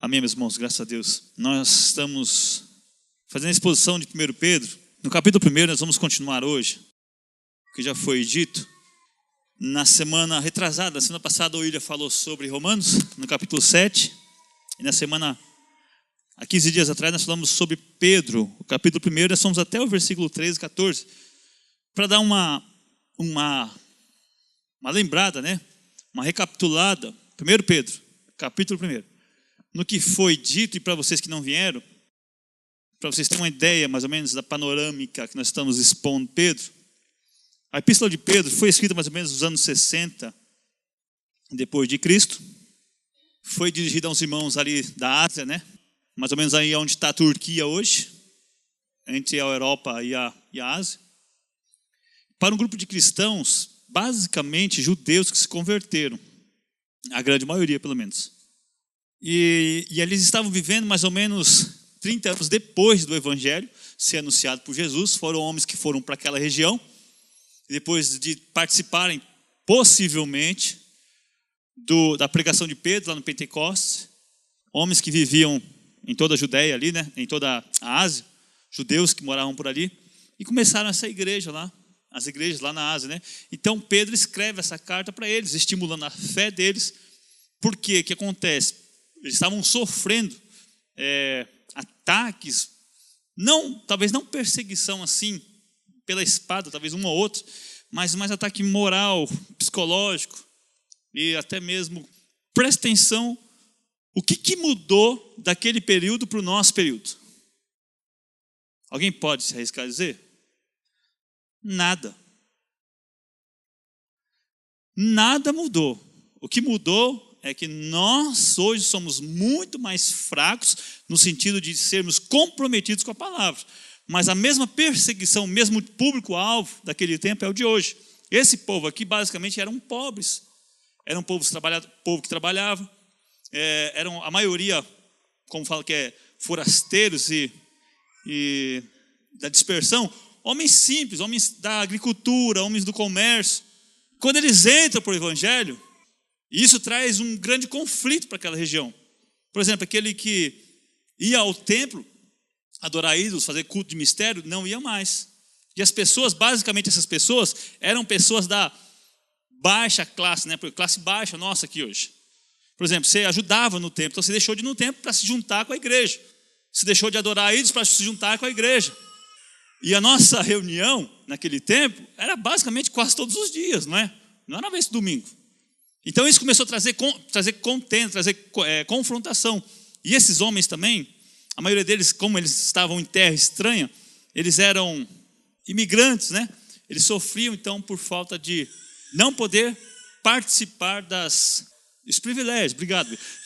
Amém, meus irmãos, graças a Deus. Nós estamos fazendo a exposição de 1 Pedro. No capítulo 1 nós vamos continuar hoje, que já foi dito. Na semana retrasada, na semana passada o William falou sobre Romanos, no capítulo 7. E na semana, há 15 dias atrás, nós falamos sobre Pedro, o capítulo 1. Nós fomos até o versículo 13 e 14, para dar uma lembrada, né? Uma recapitulada. 1 Pedro, capítulo 1. No que foi dito, e para vocês que não vieram, para vocês terem uma ideia mais ou menos da panorâmica que nós estamos expondo Pedro, a epístola de Pedro foi escrita mais ou menos nos anos 60 depois de Cristo, foi dirigida a uns irmãos ali da Ásia, né? Mais ou menos aí onde está a Turquia hoje, entre a Europa e a Ásia, para um grupo de cristãos, basicamente judeus que se converteram, a grande maioria pelo menos. E eles estavam vivendo mais ou menos 30 anos depois do Evangelho ser anunciado por Jesus. Foram homens que foram para aquela região, depois de participarem possivelmente da pregação de Pedro lá no Pentecostes. Homens que viviam em toda a Judéia ali, né? Em toda a Ásia, judeus que moravam por ali, e começaram essa igreja lá, as igrejas lá na Ásia, né? Então Pedro escreve essa carta para eles, estimulando a fé deles. Por quê? O que acontece? Eles estavam sofrendo ataques, talvez não perseguição assim, pela espada, talvez um ou outro, mas mais ataque moral, psicológico, e até mesmo, presta atenção, o que mudou daquele período para o nosso período? Alguém pode se arriscar a dizer? Nada. Nada mudou. O que mudou é que nós hoje somos muito mais fracos no sentido de sermos comprometidos com a palavra. Mas a mesma perseguição, o mesmo público-alvo daquele tempo é o de hoje. Esse povo aqui basicamente eram pobres. Eram povo que trabalhava. Eram a maioria, como fala que é forasteiros e da dispersão, homens simples, homens da agricultura, homens do comércio. Quando eles entram para o Evangelho, isso traz um grande conflito para aquela região. Por exemplo, aquele que ia ao templo, adorar ídolos, fazer culto de mistério, não ia mais. E as pessoas, basicamente essas pessoas, eram pessoas da baixa classe, né? Classe baixa nossa aqui hoje. Por exemplo, você ajudava no templo, então você deixou de ir no templo para se juntar com a igreja. Você deixou de adorar ídolos para se juntar com a igreja. E a nossa reunião, naquele tempo, era basicamente quase todos os dias, não é? Não era uma vez domingo. Então isso começou a trazer contenda, trazer confrontação. E esses homens também, a maioria deles, como eles estavam em terra estranha, eles eram imigrantes, né? Eles sofriam então por falta de não poder participar dos privilégios,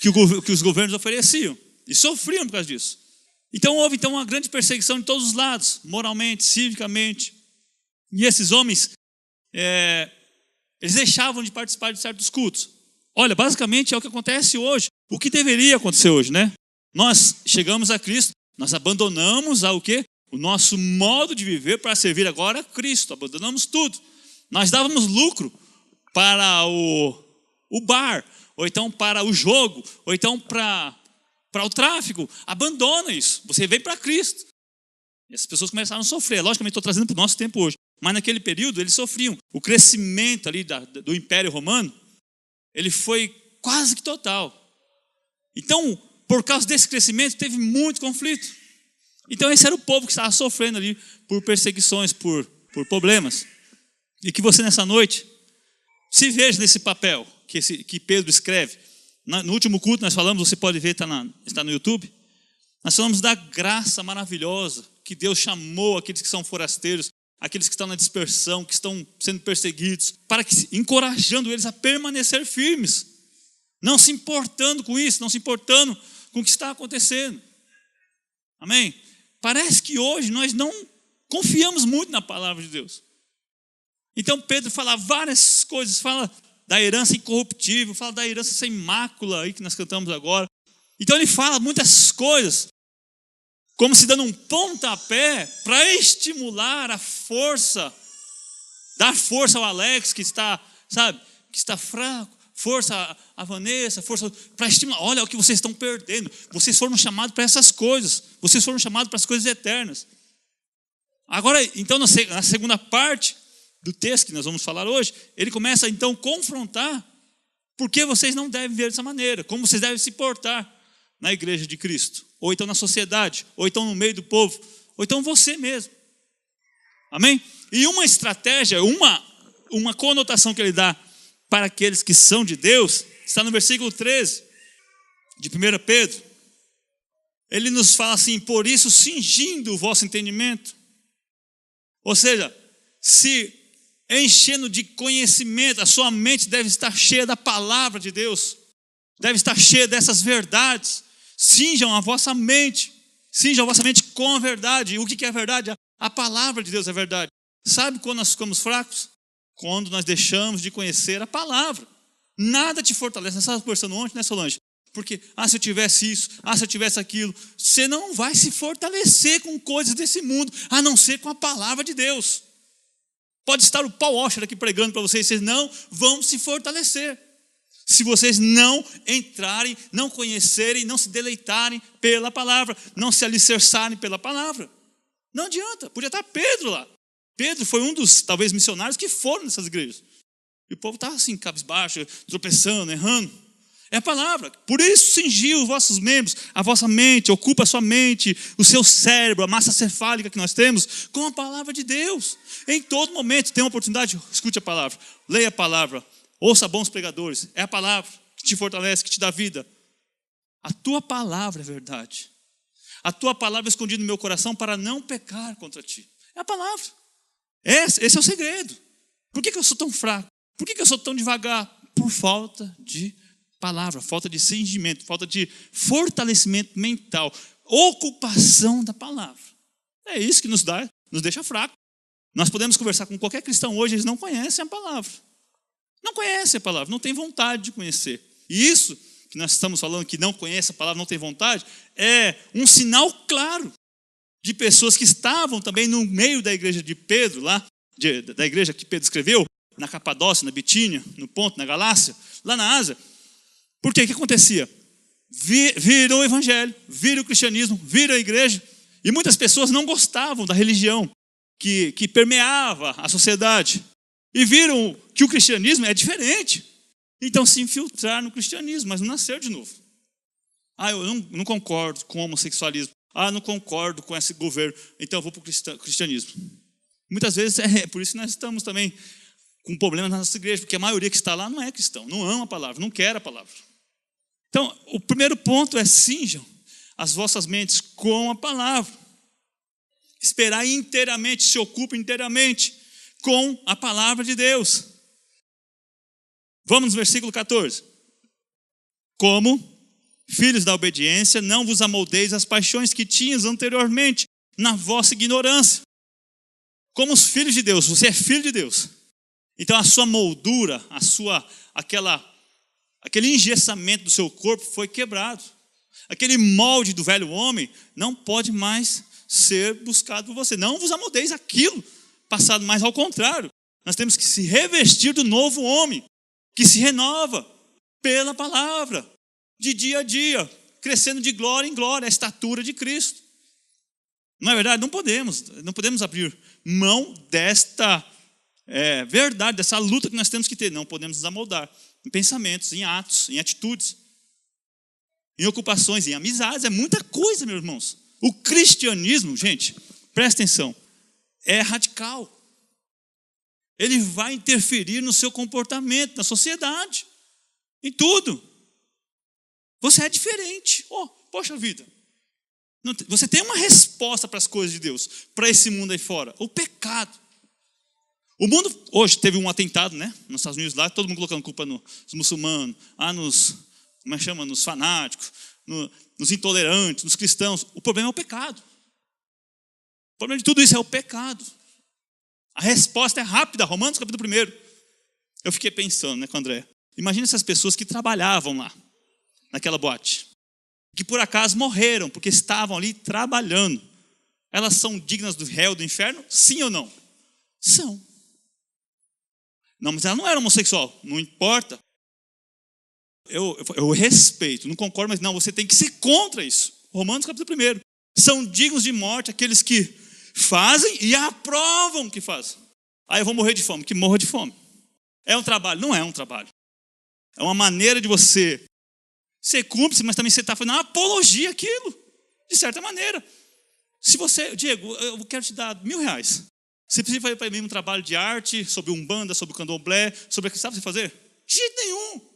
que os governos ofereciam. E sofriam por causa disso. Então houve uma grande perseguição de todos os lados, moralmente, civicamente. E esses homens eles deixavam de participar de certos cultos. Olha, basicamente é o que acontece hoje. O que deveria acontecer hoje, né? Nós chegamos a Cristo, nós abandonamos o quê? O nosso modo de viver para servir agora a Cristo. Abandonamos tudo. Nós dávamos lucro para o bar, ou então para o jogo, ou então para o tráfico. Abandona isso. Você vem para Cristo. E as pessoas começaram a sofrer. Logicamente, estou trazendo para o nosso tempo hoje. Mas naquele período eles sofriam. O crescimento ali do Império Romano, ele foi quase que total. Então, por causa desse crescimento, teve muito conflito. Então esse era o povo que estava sofrendo ali por perseguições, por problemas. E que você nessa noite se veja nesse papel que Pedro escreve. No último culto nós falamos, você pode ver, está no YouTube. Nós falamos da graça maravilhosa que Deus chamou aqueles que são forasteiros, aqueles que estão na dispersão, que estão sendo perseguidos, encorajando eles a permanecer firmes, não se importando com isso, não se importando com o que está acontecendo. Amém? Parece que hoje nós não confiamos muito na palavra de Deus. Então Pedro fala várias coisas, fala da herança incorruptível, fala da herança sem mácula, aí que nós cantamos agora. Então ele fala muitas coisas, como se dando um pontapé para estimular a força, dar força ao Alex que está, que está fraco. força a Vanessa, força para estimular. Olha o que vocês estão perdendo. Vocês foram chamados para essas coisas. Vocês foram chamados para as coisas eternas. Agora, então, na segunda parte do texto que nós vamos falar hoje, ele começa então a confrontar por que vocês não devem ver dessa maneira, como vocês devem se portar na igreja de Cristo, ou então na sociedade, ou então no meio do povo, ou então você mesmo. Amém? E uma estratégia, uma conotação que ele dá para aqueles que são de Deus, está no versículo 13 de 1 Pedro. Ele nos fala assim: por isso cingindo o vosso entendimento. Ou seja, se enchendo de conhecimento, a sua mente deve estar cheia da palavra de Deus, deve estar cheia dessas verdades. Cinjam a vossa mente com a verdade. E o que é a verdade? A palavra de Deus é verdade. Sabe quando nós ficamos fracos? Quando nós deixamos de conhecer a palavra. Nada te fortalece. Nós estávamos conversando ontem, né, Solange? Porque, se eu tivesse isso, se eu tivesse aquilo, você não vai se fortalecer com coisas desse mundo, a não ser com a palavra de Deus. Pode estar o Paul Washer aqui pregando para vocês não vão se fortalecer. Se vocês não entrarem, não conhecerem, não se deleitarem pela palavra, não se alicerçarem pela palavra. Não adianta, podia estar Pedro lá. Pedro foi um dos, talvez, missionários que foram nessas igrejas. E o povo estava assim, cabisbaixo, tropeçando, errando. É a palavra. Por isso cingiu os vossos membros, a vossa mente, ocupa a sua mente, o seu cérebro, a massa cefálica que nós temos, com a palavra de Deus. Em todo momento tem uma oportunidade, escute a palavra, leia a palavra, ouça bons pregadores. É a palavra que te fortalece, que te dá vida. A tua palavra é verdade. A tua palavra é escondida no meu coração para não pecar contra ti. É a palavra. Esse é o segredo. Por que eu sou tão fraco? Por que eu sou tão devagar? Por falta de palavra, falta de cingimento, falta de fortalecimento mental, ocupação da palavra. É isso que nos deixa fraco. Nós podemos conversar com qualquer cristão hoje, eles não conhecem a palavra. Não conhecem a palavra, não têm vontade de conhecer. E isso que nós estamos falando, que não conhece a palavra, não tem vontade, é um sinal claro de pessoas que estavam também no meio da igreja de Pedro, lá, da igreja que Pedro escreveu, na Capadócia, na Bitínia, no Ponto, na Galácia, lá na Ásia. Por quê? O que acontecia? Viram o evangelho, viram o cristianismo, viram a igreja, e muitas pessoas não gostavam da religião que permeava a sociedade, e viram que o cristianismo é diferente. Então se infiltraram no cristianismo, mas não nasceram de novo. Eu não concordo com o homossexualismo. Não concordo com esse governo, então eu vou para o cristianismo. Muitas vezes é por isso que nós estamos também com problemas na nossa igreja, porque a maioria que está lá não é cristão, não ama a palavra, não quer a palavra. Então, o primeiro ponto é: cinjam as vossas mentes com a palavra. Esperar inteiramente, se ocupe inteiramente com a palavra de Deus. Vamos no versículo 14. Como filhos da obediência, não vos amoldeis às paixões que tinhas anteriormente na vossa ignorância. Como os filhos de Deus, você é filho de Deus. Então a sua moldura, aquele engessamento do seu corpo foi quebrado. Aquele molde do velho homem não pode mais ser buscado por você. Não vos amoldeis aquilo passado, mas ao contrário. Nós temos que se revestir do novo homem, que se renova pela palavra, de dia a dia, crescendo de glória em glória, a estatura de Cristo. Não é verdade? Não podemos abrir mão desta verdade, dessa luta que nós temos que ter. Não podemos nos amoldar em pensamentos, em atos, em atitudes, em ocupações, em amizades. É muita coisa, meus irmãos. O cristianismo, gente, presta atenção, é radical. Ele vai interferir no seu comportamento, na sociedade, em tudo. Você é diferente. Poxa vida. Você tem uma resposta para as coisas de Deus, para esse mundo aí fora: o pecado. O mundo, hoje teve um atentado, né? Nos Estados Unidos lá, todo mundo colocando culpa nos muçulmanos, nos fanáticos, nos intolerantes, nos cristãos. O problema é o pecado. O problema de tudo isso é o pecado. A resposta é rápida. Romanos capítulo 1. Eu fiquei pensando, né, com o André. Imagina essas pessoas que trabalhavam lá, naquela boate, que por acaso morreram, porque estavam ali trabalhando. Elas são dignas do réu do inferno? Sim ou não? São. Não, mas ela não era homossexual. Não importa. Eu respeito, não concordo, mas não, você tem que ser contra isso. Romanos capítulo 1. São dignos de morte aqueles que fazem e aprovam que fazem. Aí eu vou morrer de fome, que morra de fome. É um trabalho? Não é um trabalho. É uma maneira de você ser cúmplice, mas também você está fazendo uma apologia àquilo, de certa maneira. Se você, Diego, eu quero te dar R$1.000. Você precisa fazer para mim um trabalho de arte, sobre umbanda, sobre o candomblé, sobre o que sabe você fazer? De jeito nenhum.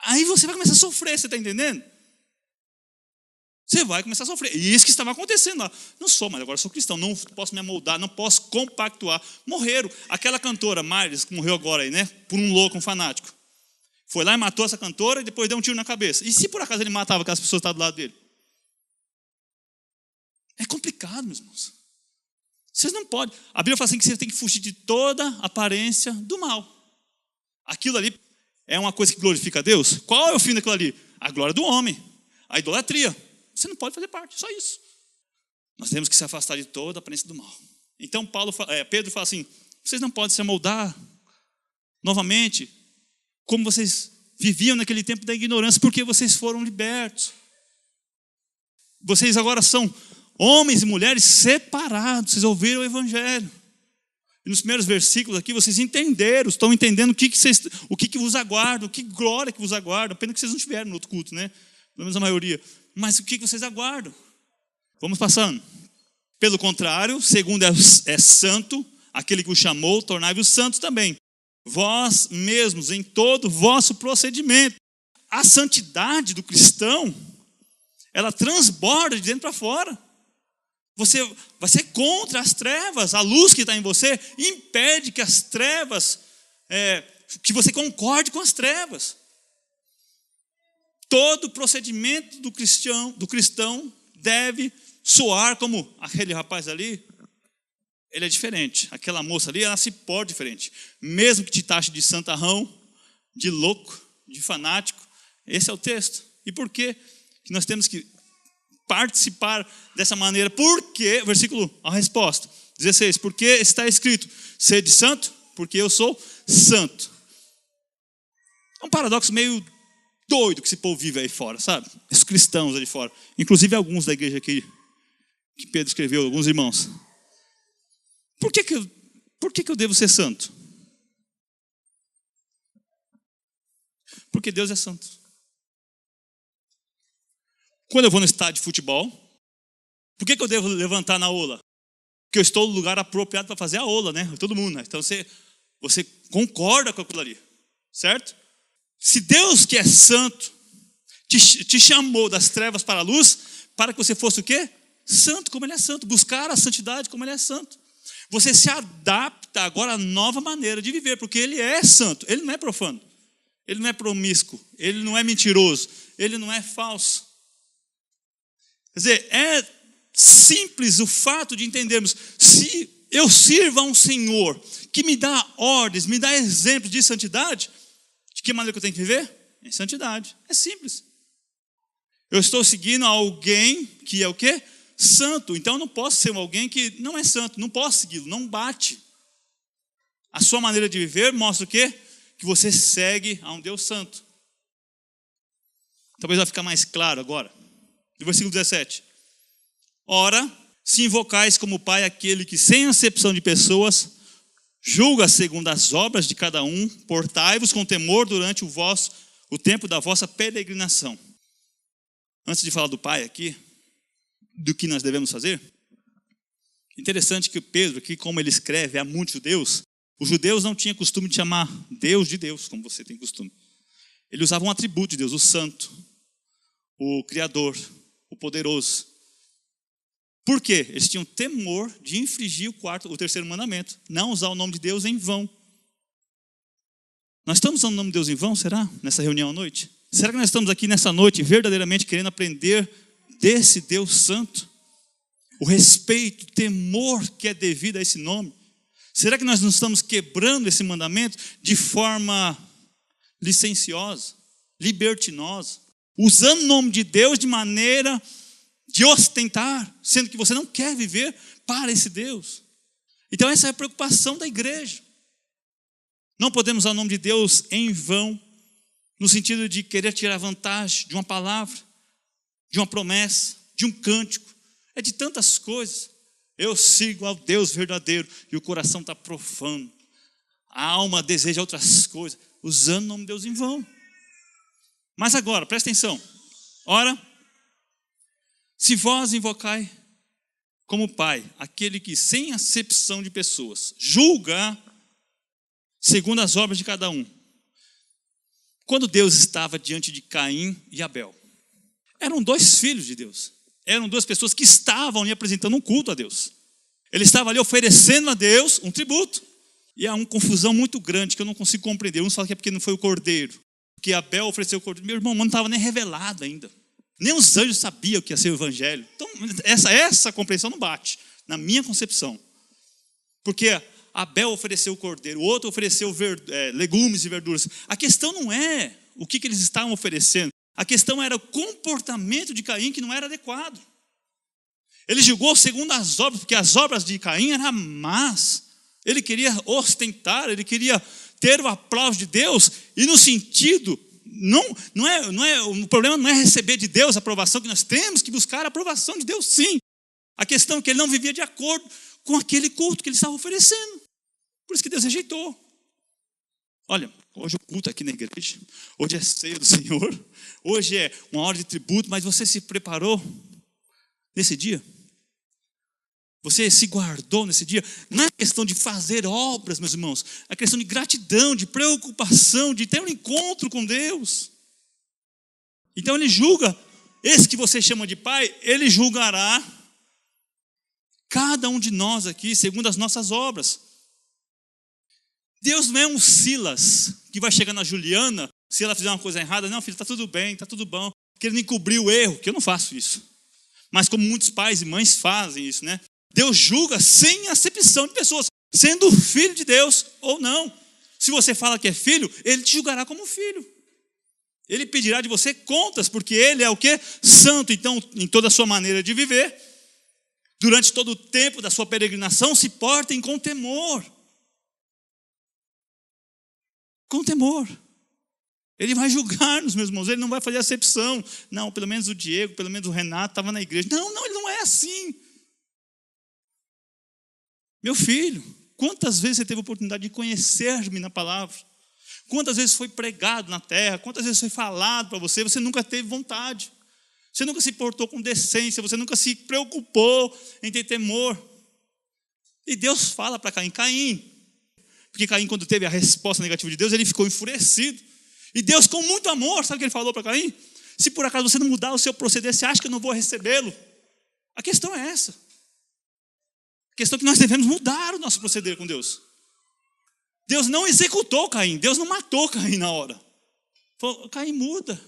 Aí você vai começar a sofrer, você está entendendo? Você vai começar a sofrer. E isso que estava acontecendo lá. Não sou, mas agora sou cristão, não posso me amoldar, não posso compactuar. Morreram. Aquela cantora, Marilis, que morreu agora aí, né? Por um louco, um fanático. Foi lá e matou essa cantora e depois deu um tiro na cabeça. E se por acaso ele matava aquelas pessoas que estavam do lado dele? É complicado, meus irmãos. Vocês não podem. A Bíblia fala assim que você tem que fugir de toda aparência do mal. Aquilo ali é uma coisa que glorifica a Deus? Qual é o fim daquilo ali? A glória do homem. A idolatria. Você não pode fazer parte, só isso. Nós temos que se afastar de toda a aparência do mal. Então Pedro fala assim, vocês não podem se amoldar novamente como vocês viviam naquele tempo da ignorância, porque vocês foram libertos. Vocês agora são homens e mulheres separados, vocês ouviram o evangelho. E nos primeiros versículos aqui vocês entenderam, estão entendendo o que vos aguarda, que glória que vos aguarda. Pena que vocês não estiveram no outro culto, né? Pelo menos a maioria. Mas o que vocês aguardam? Vamos passando. Pelo contrário, segundo é santo, aquele que o chamou, tornai-vos santos também. Vós mesmos, em todo o vosso procedimento. A santidade do cristão, ela transborda de dentro para fora. Você vai ser contra as trevas. A luz que está em você impede que as trevas, que você concorde com as trevas. Todo procedimento do cristão deve soar como aquele rapaz ali. Ele é diferente. Aquela moça ali, ela se porta diferente. Mesmo que te taxe de santarrão, de louco, de fanático. Esse é o texto. E por que nós temos que participar dessa maneira? Porque, versículo, a resposta, 16. Porque está escrito, sede santo, porque eu sou santo. É um paradoxo meio doido que esse povo vive aí fora, sabe? Os cristãos ali fora. Inclusive alguns da igreja aqui, que Pedro escreveu, alguns irmãos. Por que eu devo ser santo? Porque Deus é santo. Quando eu vou no estádio de futebol, por que eu devo levantar na ola? Porque eu estou no lugar apropriado para fazer a ola, né? Todo mundo, né? Então você concorda com aquilo ali, certo? Se Deus, que é santo, te chamou das trevas para a luz, para que você fosse o quê? Santo como Ele é santo. Buscar a santidade como Ele é santo. Você se adapta agora à nova maneira de viver, porque Ele é santo. Ele não é profano. Ele não é promíscuo. Ele não é mentiroso. Ele não é falso. Quer dizer, é simples o fato de entendermos, se eu sirvo a um Senhor que me dá ordens, me dá exemplos de santidade, de que maneira que eu tenho que viver? Em santidade. É simples. Eu estou seguindo alguém que é o quê? Santo. Então eu não posso ser alguém que não é santo. Não posso segui-lo, não bate. A sua maneira de viver mostra o quê? Que você segue a um Deus santo. Talvez vai ficar mais claro agora. No versículo 17. Ora, se invocais como Pai aquele que sem acepção de pessoas julga segundo as obras de cada um, portai-vos com temor durante o tempo da vossa peregrinação. Antes de falar do Pai aqui, do que nós devemos fazer, interessante que Pedro aqui, como ele escreve a muitos judeus, os judeus não tinham costume de chamar Deus de Deus, como você tem costume. Ele usava um atributo de Deus, o santo, o criador, o poderoso. Por quê? Eles tinham temor de infringir o terceiro mandamento, não usar o nome de Deus em vão. Nós estamos usando o nome de Deus em vão, será? Nessa reunião à noite? Será que nós estamos aqui nessa noite verdadeiramente querendo aprender desse Deus santo? O respeito, o temor que é devido a esse nome? Será que nós não estamos quebrando esse mandamento de forma licenciosa, libertinosa, usando o nome de Deus de maneira de ostentar, sendo que você não quer viver para esse Deus? Então essa é a preocupação da igreja. Não podemos usar o nome de Deus em vão. no sentido de querer tirar vantagem de uma palavra, de uma promessa, de um cântico, é de tantas coisas. Eu sigo ao Deus verdadeiro e o coração está profano. A alma deseja outras coisas, usando o nome de Deus em vão. Mas agora, presta atenção. Ora, se vós invocai como Pai, aquele que sem acepção de pessoas julga segundo as obras de cada um. Quando Deus estava diante de Caim e Abel, eram dois filhos de Deus. Eram duas pessoas que estavam ali apresentando um culto a Deus. Ele estava ali oferecendo a Deus um tributo. E há uma confusão muito grande que eu não consigo compreender. Uns falam que é porque não foi o cordeiro. Porque Abel ofereceu o cordeiro. Meu irmão, não estava nem revelado ainda. Nem os anjos sabiam que ia ser o evangelho. Então, essa compreensão não bate, na minha concepção. Porque Abel ofereceu o cordeiro, o outro ofereceu legumes e verduras. A questão não é o que eles estavam oferecendo. A questão era o comportamento de Caim que não era adequado. Ele julgou segundo as obras, porque as obras de Caim eram más. Ele queria ostentar, ele queria ter o aplauso de Deus, e no sentido, o problema não é receber de Deus a aprovação, que nós temos que buscar a aprovação de Deus, sim. A questão é que ele não vivia de acordo com aquele culto que ele estava oferecendo. Por isso que Deus rejeitou. Olha, hoje o culto aqui na igreja, hoje é ceia do Senhor, hoje é uma hora de tributo, mas você se preparou nesse dia? Você se guardou nesse dia? Não é questão de fazer obras, meus irmãos. É questão de gratidão, de preocupação, de ter um encontro com Deus. Então ele julga, esse que você chama de Pai, ele julgará cada um de nós aqui, segundo as nossas obras. Deus não é um Silas, que vai chegar na Juliana, se ela fizer uma coisa errada, não, filho, está tudo bem, está tudo bom. Querendo encobrir o erro, que eu não faço isso. Mas como muitos pais e mães fazem isso, né? Deus julga sem acepção de pessoas, sendo filho de Deus ou não. Se você fala que é filho, ele te julgará como filho. Ele pedirá de você contas, porque ele é o quê? Santo. Então, em toda a sua maneira de viver, durante todo o tempo da sua peregrinação, se portem com temor. Com temor. Ele vai julgar-nos, meus irmãos, ele não vai fazer acepção. Não, pelo menos o Diego, pelo menos o Renato estava na igreja. Não, ele não é assim. Meu filho, quantas vezes você teve a oportunidade de conhecer-me na palavra? Quantas vezes foi pregado na terra? Quantas vezes foi falado para você? Você nunca teve vontade. Você nunca se portou com decência. Você nunca se preocupou em ter temor. E Deus fala para Caim. Porque Caim, quando teve a resposta negativa de Deus, ele ficou enfurecido. E Deus, com muito amor, sabe o que ele falou para Caim? Se por acaso você não mudar o seu proceder, você acha que eu não vou recebê-lo? A questão é essa. A questão é que nós devemos mudar o nosso proceder com Deus. Deus não executou Caim, Deus não matou Caim na hora. Falou, Caim, muda.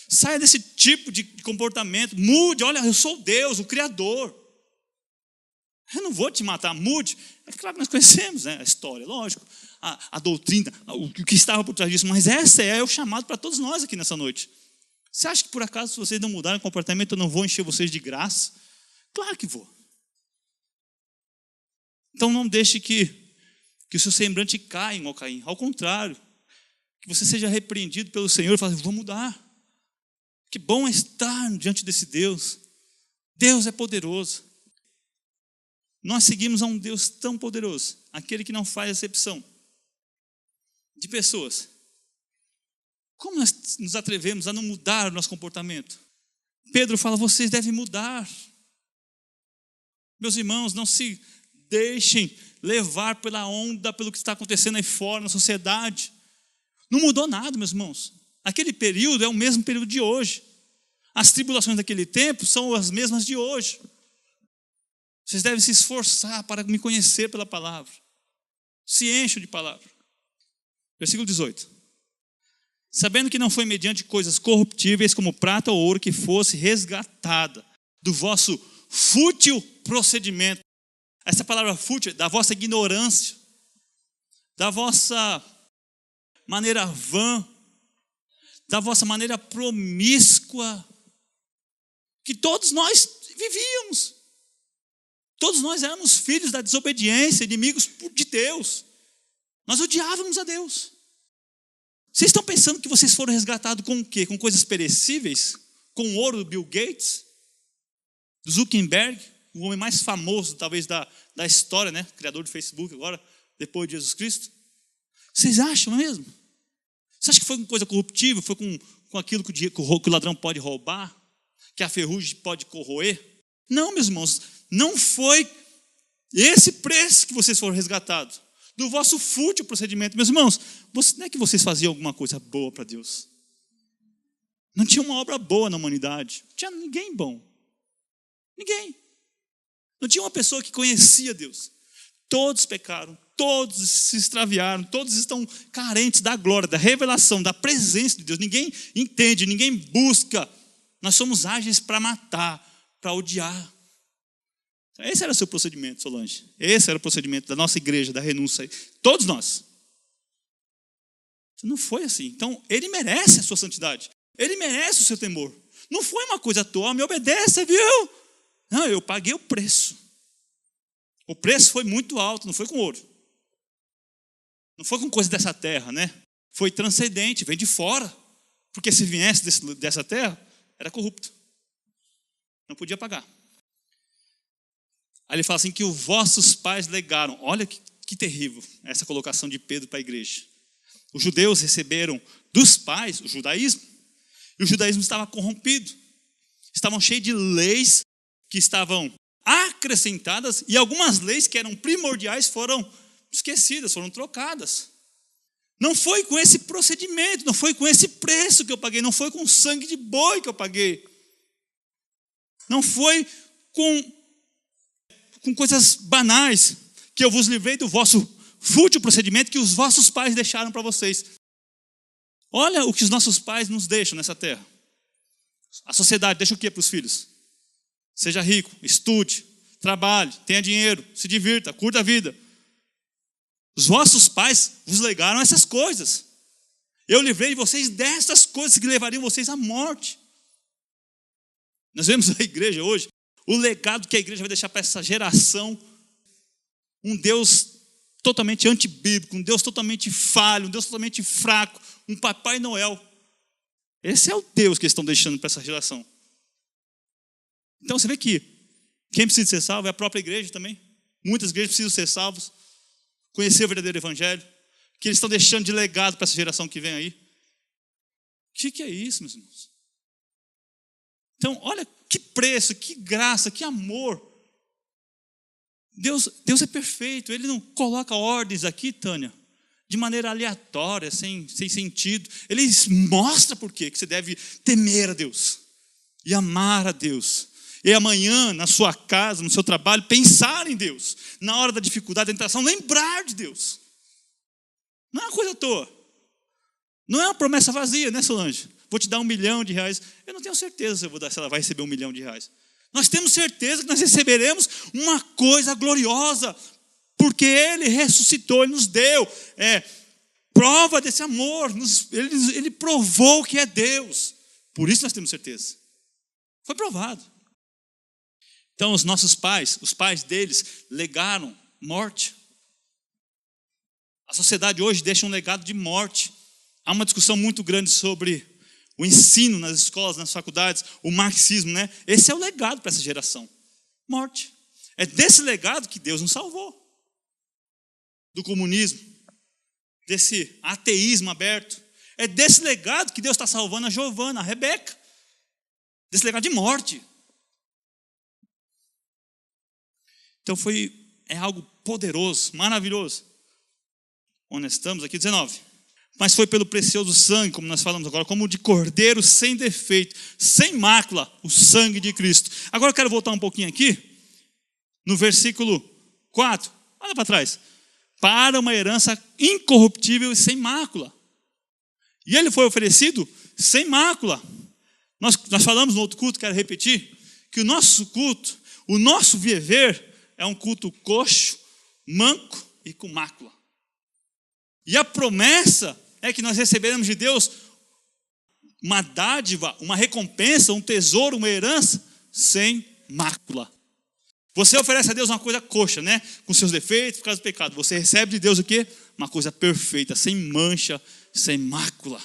Saia desse tipo de comportamento, mude. Olha, eu sou Deus, o Criador. Eu não vou te matar, mude. É claro que nós conhecemos, né, a história, lógico, a doutrina, o que estava por trás disso, mas esse é o chamado para todos nós aqui nessa noite. Você acha que por acaso, se vocês não mudarem o comportamento, eu não vou encher vocês de graça? Claro que vou. Então não deixe que o seu semblante caia, igual Caim. Ao contrário, que você seja repreendido pelo Senhor e fale, vou mudar. Que bom é estar diante desse Deus. Deus é poderoso. Nós seguimos a um Deus tão poderoso, aquele que não faz acepção de pessoas. Como nós nos atrevemos a não mudar o nosso comportamento? Pedro fala, vocês devem mudar. Meus irmãos, não se deixem levar pela onda, pelo que está acontecendo aí fora na sociedade. Não mudou nada, meus irmãos. Aquele período é o mesmo período de hoje. As tribulações daquele tempo são as mesmas de hoje. Vocês devem se esforçar para me conhecer pela palavra. Se encham de palavra. Versículo 18. Sabendo que não foi mediante coisas corruptíveis como prata ou ouro que fosse resgatada do vosso fútil procedimento. Essa palavra fútil, da vossa ignorância, da vossa maneira vã, da vossa maneira promíscua, que todos nós vivíamos. Todos nós éramos filhos da desobediência, inimigos de Deus. Nós odiávamos a Deus. Vocês estão pensando que vocês foram resgatados com o quê? Com coisas perecíveis? Com o ouro do Bill Gates? Do Zuckerberg? O homem mais famoso, talvez, da história, né? Criador do Facebook agora, depois de Jesus Cristo. Vocês acham mesmo? Você acha que foi com coisa corruptível? Foi com aquilo que o ladrão pode roubar? Que a ferrugem pode corroer? Não, meus irmãos. Não foi esse preço que vocês foram resgatados. Do vosso fútil procedimento. Meus irmãos, não é que vocês faziam alguma coisa boa para Deus. Não tinha uma obra boa na humanidade. Não tinha ninguém bom. Ninguém. Não tinha uma pessoa que conhecia Deus. Todos pecaram, todos se extraviaram, todos estão carentes da glória, da revelação, da presença de Deus. Ninguém entende, ninguém busca. Nós somos ágeis para matar, para odiar. Esse era o seu procedimento, Solange. Esse era o procedimento da nossa igreja, da renúncia. Todos nós. Não foi assim. Então, ele merece a sua santidade. Ele merece o seu temor. Não foi uma coisa à toa. Me obedece, viu? Não, eu paguei o preço. O preço foi muito alto, não foi com ouro. Não foi com coisa dessa terra, né? Foi transcendente, vem de fora. Porque se viesse dessa terra, era corrupto. Não podia pagar. Aí ele fala assim, que os vossos pais legaram. Olha que terrível essa colocação de Pedro para a igreja. Os judeus receberam dos pais o judaísmo. E o judaísmo estava corrompido. Estavam cheios de leis que estavam acrescentadas. E algumas leis que eram primordiais foram esquecidas, foram trocadas. Não foi com esse procedimento, não foi com esse preço que eu paguei. Não foi com sangue de boi que eu paguei. Não foi com coisas banais, que eu vos livrei do vosso fútil procedimento que os vossos pais deixaram para vocês. Olha o que os nossos pais nos deixam nessa terra. A sociedade deixa o que para os filhos? Seja rico, estude, trabalhe, tenha dinheiro, se divirta, curta a vida. Os vossos pais vos legaram essas coisas. Eu livrei vocês dessas coisas que levariam vocês à morte. Nós vemos a igreja hoje, o legado que a igreja vai deixar para essa geração, um Deus totalmente antibíblico, um Deus totalmente falho, um Deus totalmente fraco, um Papai Noel. Esse é o Deus que eles estão deixando para essa geração. Então você vê que quem precisa ser salvo é a própria igreja também. Muitas igrejas precisam ser salvos, conhecer o verdadeiro evangelho, que eles estão deixando de legado para essa geração que vem aí. O que é isso, meus irmãos? Então, olha que preço, que graça, que amor. Deus é perfeito. Ele não coloca ordens aqui, Tânia, de maneira aleatória, sem sentido. Ele mostra por quê que você deve temer a Deus e amar a Deus. E amanhã, na sua casa, no seu trabalho, pensar em Deus. Na hora da dificuldade, da tentação, lembrar de Deus. Não é uma coisa à toa. Não é uma promessa vazia, né, Solange? Vou te dar R$1 milhão. Eu não tenho certeza se ela vai receber R$1 milhão. Nós temos certeza que nós receberemos uma coisa gloriosa, porque Ele ressuscitou, Ele nos deu prova desse amor, Ele provou que é Deus. Por isso nós temos certeza. Foi provado. Então os nossos pais, os pais deles, legaram morte. A sociedade hoje deixa um legado de morte. Há uma discussão muito grande sobre o ensino nas escolas, nas faculdades, o marxismo, né? Esse é o legado para essa geração. Morte. É desse legado que Deus nos salvou. Do comunismo, desse ateísmo aberto. É desse legado que Deus está salvando a Giovana, a Rebeca. Desse legado de morte. Então é algo poderoso, maravilhoso. Onde estamos aqui, 19. Mas foi pelo precioso sangue, como nós falamos agora, como de cordeiro sem defeito, sem mácula, o sangue de Cristo. Agora eu quero voltar um pouquinho aqui, no versículo 4, olha para trás. Para uma herança incorruptível e sem mácula. E ele foi oferecido sem mácula. Nós falamos no outro culto, quero repetir, que o nosso culto, o nosso viver, é um culto coxo, manco e com mácula. E a promessa é que nós receberemos de Deus uma dádiva, uma recompensa, um tesouro, uma herança sem mácula. Você oferece a Deus uma coisa coxa, né? Com seus defeitos, por causa do pecado. Você recebe de Deus o quê? Uma coisa perfeita, sem mancha, sem mácula.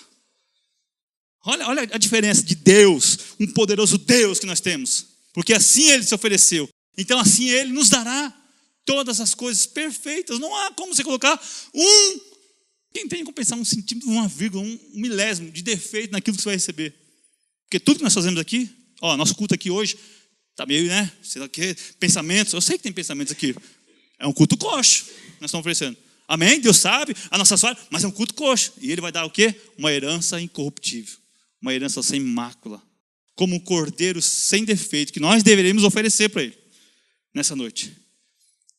Olha a diferença de Deus, um poderoso Deus que nós temos. Porque assim Ele se ofereceu. Então assim Ele nos dará todas as coisas perfeitas. Não há como você colocar quem tem como pensar 1 centímetro, 1,1 milésimo de defeito naquilo que você vai receber. Porque tudo que nós fazemos aqui, nosso culto aqui hoje, está meio, sei lá o quê, pensamentos, eu sei que tem pensamentos aqui. É um culto coxo que nós estamos oferecendo. Amém? Deus sabe a nossa falha, mas é um culto coxo. E Ele vai dar o quê? Uma herança incorruptível. Uma herança sem mácula. Como um cordeiro sem defeito, que nós deveríamos oferecer para Ele nessa noite.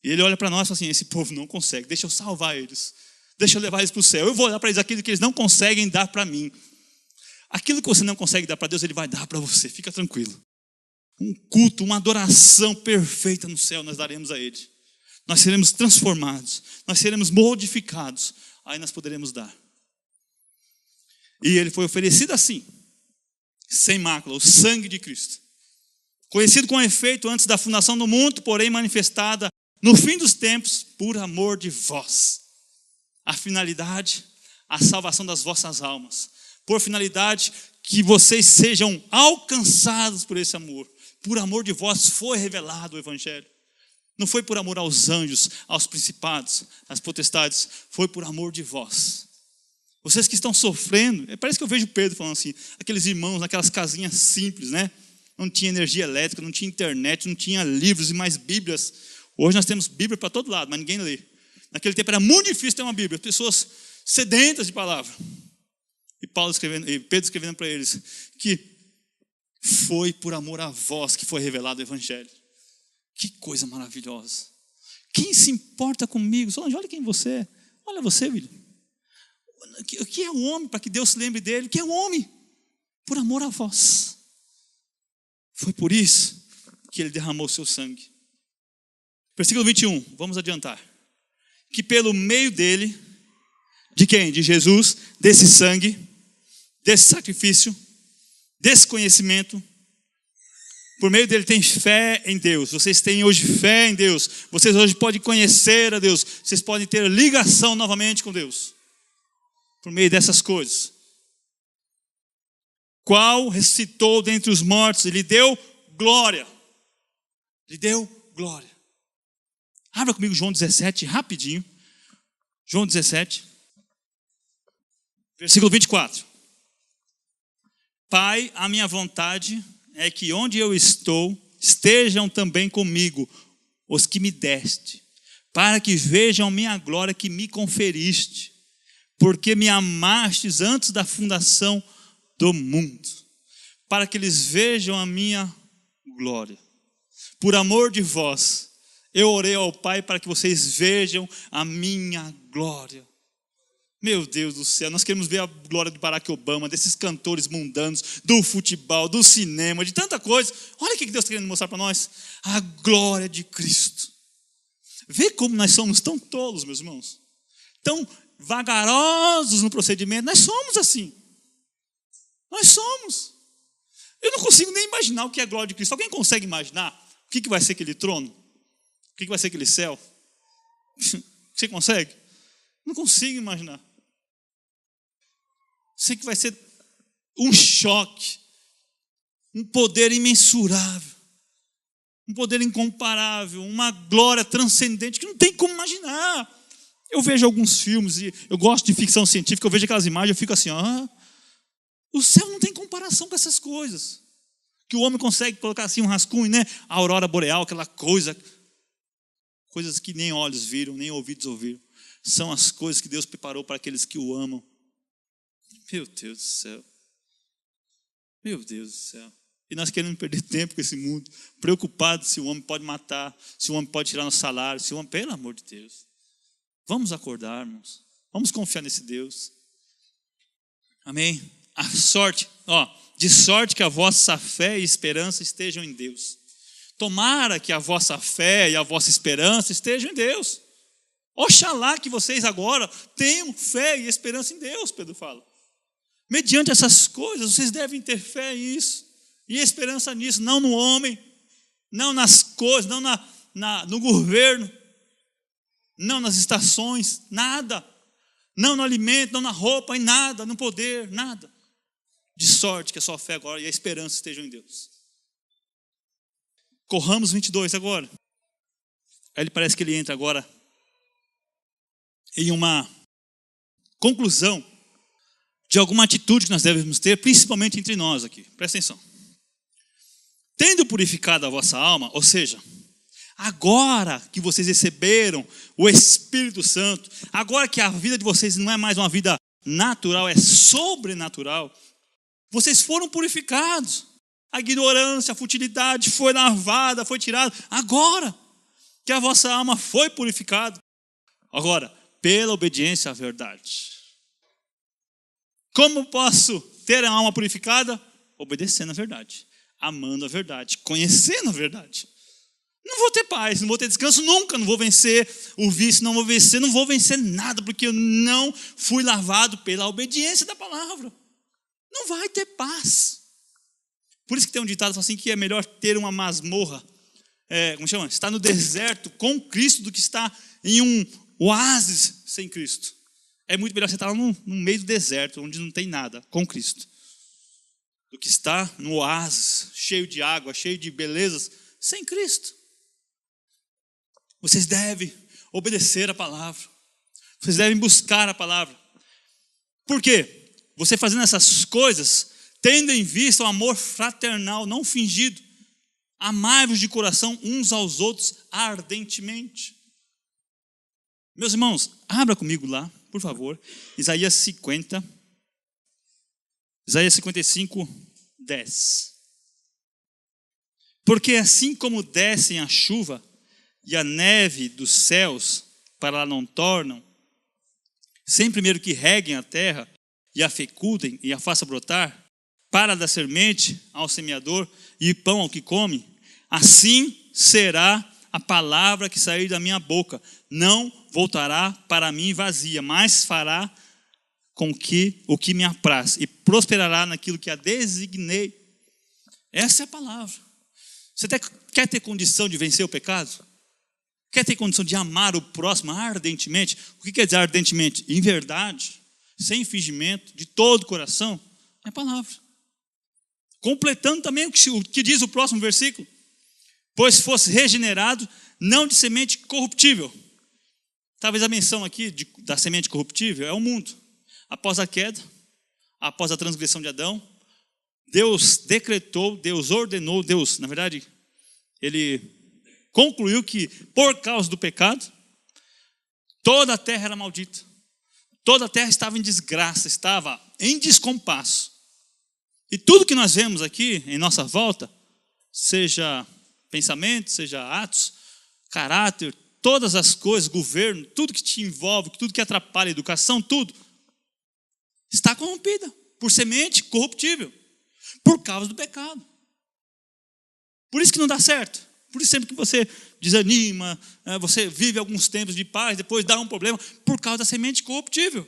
E Ele olha para nós e fala assim, esse povo não consegue, deixa eu salvar eles. Deixa eu levar eles para o céu. Eu vou dar para eles aquilo que eles não conseguem dar para mim. Aquilo que você não consegue dar para Deus, Ele vai dar para você. Fica tranquilo. Um culto, uma adoração perfeita no céu nós daremos a Ele. Nós seremos transformados. Nós seremos modificados. Aí nós poderemos dar. E Ele foi oferecido assim, sem mácula, o sangue de Cristo. Conhecido com efeito antes da fundação do mundo, porém manifestada no fim dos tempos, por amor de vós. A finalidade, a salvação das vossas almas. Por finalidade, que vocês sejam alcançados por esse amor. Por amor de vós foi revelado o Evangelho. Não foi por amor aos anjos, aos principados, às potestades. Foi por amor de vós. Vocês que estão sofrendo, parece que eu vejo Pedro falando assim, aqueles irmãos naquelas casinhas simples, Não tinha energia elétrica, não tinha internet, não tinha livros e mais bíblias. Hoje nós temos Bíblia para todo lado, mas ninguém lê. Naquele tempo era muito difícil ter uma Bíblia, pessoas sedentas de palavra. E Pedro escrevendo para eles que foi por amor a vós que foi revelado o Evangelho. Que coisa maravilhosa. Quem se importa comigo? Solange, olha quem você é. Olha você, William. O que é o homem para que Deus se lembre dele? O que é o homem? Por amor a vós. Foi por isso que Ele derramou o seu sangue. Versículo 21, vamos adiantar. Que pelo meio dele, de quem? De Jesus, desse sangue, desse sacrifício, desse conhecimento, por meio dele tem fé em Deus. Vocês têm hoje fé em Deus. Vocês hoje podem conhecer a Deus. Vocês podem ter ligação novamente com Deus. Por meio dessas coisas. Qual ressuscitou dentre os mortos e lhe deu glória. Lhe deu glória. Abra comigo João 17, rapidinho. João 17, versículo 24. Pai, a minha vontade é que onde eu estou, estejam também comigo os que me deste, para que vejam minha glória que me conferiste, porque me amastes antes da fundação do mundo, para que eles vejam a minha glória. Por amor de vós, eu orei ao Pai para que vocês vejam a minha glória. Meu Deus do céu, nós queremos ver a glória de Barack Obama, desses cantores mundanos, do futebol, do cinema, de tanta coisa. Olha o que Deus está querendo mostrar para nós. A glória de Cristo. Vê como nós somos tão tolos, meus irmãos. Tão vagarosos no procedimento. Nós somos assim. Nós somos. Eu não consigo nem imaginar o que é a glória de Cristo. Alguém consegue imaginar o que vai ser aquele trono? O que vai ser aquele céu? Você consegue? Não consigo imaginar. Sei que vai ser um choque, um poder imensurável, um poder incomparável, uma glória transcendente que não tem como imaginar. Eu vejo alguns filmes e eu gosto de ficção científica, eu vejo aquelas imagens, eu fico assim, o céu não tem comparação com essas coisas. Que o homem consegue colocar assim um rascunho, A aurora boreal, aquela coisa, coisas que nem olhos viram, nem ouvidos ouviram. São as coisas que Deus preparou para aqueles que o amam. Meu Deus do céu. Meu Deus do céu. E nós queremos perder tempo com esse mundo, preocupados se o homem pode matar, se o homem pode tirar nosso salário, se o homem, pelo amor de Deus. Vamos acordar, irmãos. Vamos confiar nesse Deus. Amém? A sorte, de sorte que a vossa fé e esperança estejam em Deus. Tomara que a vossa fé e a vossa esperança estejam em Deus. Oxalá que vocês agora tenham fé e esperança em Deus, Pedro fala. Mediante essas coisas, vocês devem ter fé nisso e esperança nisso, não no homem, não nas coisas, não no governo, não nas estações, nada. Não no alimento, não na roupa, em nada, no poder, nada. De sorte que a sua fé agora e a esperança estejam em Deus. Corramos 22 agora. Aí parece que ele entra agora em uma conclusão de alguma atitude que nós devemos ter, principalmente entre nós aqui. Presta atenção. Tendo purificado a vossa alma, ou seja, agora que vocês receberam o Espírito Santo, agora que a vida de vocês não é mais uma vida natural, é sobrenatural, vocês foram purificados. A ignorância, a futilidade foi lavada, foi tirada. Agora que a vossa alma foi purificada, agora, pela obediência à verdade. Como posso ter a alma purificada? Obedecendo à verdade, amando a verdade, conhecendo a verdade. Não vou ter paz, não vou ter descanso nunca, não vou vencer o vício, não vou vencer nada, porque eu não fui lavado pela obediência da palavra. Não vai ter paz. Por isso que tem um ditado assim, que é melhor ter uma masmorra, como chama? Estar no deserto com Cristo do que estar em um oásis sem Cristo. É muito melhor você estar no meio do deserto, onde não tem nada, com Cristo, do que estar no oásis, cheio de água, cheio de belezas, sem Cristo. Vocês devem obedecer a palavra. Vocês devem buscar a palavra. Por quê? Você fazendo essas coisas, tendo em vista o amor fraternal, não fingido, amai-vos de coração uns aos outros ardentemente. Meus irmãos, abra comigo lá, por favor, Isaías 50, Isaías 55, 10. Porque assim como descem a chuva e a neve dos céus para lá não tornam, sem primeiro que reguem a terra e a fecundem e a façam brotar, para dar semente ao semeador e pão ao que come, assim será a palavra que sair da minha boca. Não voltará para mim vazia, mas fará com que o que me apraz e prosperará naquilo que a designei. Essa é a palavra. Você quer ter condição de vencer o pecado? Quer ter condição de amar o próximo ardentemente? O que quer dizer ardentemente? Em verdade, sem fingimento, de todo o coração. É a palavra. Completando também o que diz o próximo versículo. Pois fosse regenerado, não de semente corruptível. Talvez a menção aqui da semente corruptível é o mundo. Após a queda, após a transgressão de Adão, Deus decretou, Deus ordenou, Deus, na verdade, Ele concluiu que por causa do pecado, toda a terra era maldita. Toda a terra estava em desgraça, estava em descompasso. E tudo que nós vemos aqui em nossa volta, seja pensamento, seja atos, caráter, todas as coisas, governo, tudo que te envolve, tudo que atrapalha a educação, tudo, está corrompida por semente corruptível, por causa do pecado. Por isso que não dá certo. Por isso sempre que você desanima, você vive alguns tempos de paz, depois dá um problema, por causa da semente corruptível.